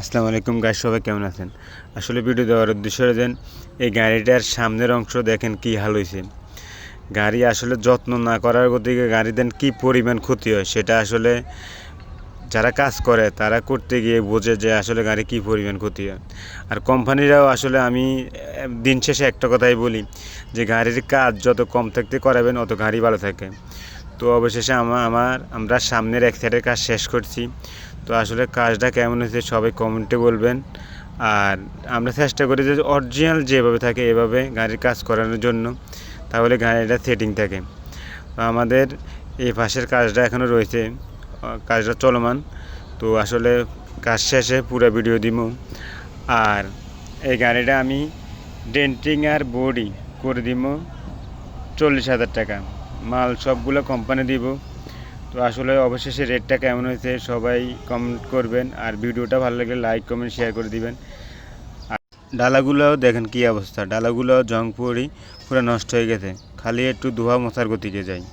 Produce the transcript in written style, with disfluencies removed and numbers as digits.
আসসালামু আলাইকুম গাইস, সবাই কেমন আছেন? আসলে ভিডিও দেওয়ার উদ্দেশ্য দেন এই গাড়িটার সামনের অংশ দেখেন কি হাল হয়েছে। গাড়ি আসলে যত্ন না করার গতিকে গাড়ি দেন কি পরিমাণ ক্ষতি হয় সেটা আসলে যারা কাজ করে তারা করতে গিয়ে বোঝে যে আসলে গাড়ি কি পরিমাণ ক্ষতি হয়। আর কোম্পানিরাও আসলে আমি দিন শেষে একটা কথাই বলি যে গাড়ির কাজ যত কম থাকতে করাবেন অত গাড়ি ভালো থাকে। তো অবশেষে আমরা সামনের এক সাইডের কাজ শেষ করছি। তো আসলে কাজটা কেমন হয়েছে সবাই কমেন্টে বলবেন। আর আমরা চেষ্টা করি যে অরিজিনাল যেভাবে থাকে এভাবে গাড়ির কাজ করানোর জন্য, তাহলে গাড়িটা সেটিং থাকে। তো আমাদের এই পাশের কাজটা এখনও রয়েছে, কাজটা চলমান। তো আসলে কাজ শেষে পুরো ভিডিও দিব। আর এই গাড়িটা আমি ডেন্টিং আর বডি করে দিব 40,000 টাকা, মাল সবগুলো কোম্পানি দিব। তো আসলে অবশেষে রেটটা কেমন হয়েছে সবাই কমেন্ট করবেন, আর ভিডিওটা ভালো লাগলে লাইক কমেন্ট শেয়ার করে দিবেন। আর ডালাগুলোও দেখেন কি অবস্থা, ডালাগুলো জং পড়ি পুরো নষ্ট হয়ে গেছে, খালি একটু ধোয়া মোছার গতিকে যায়।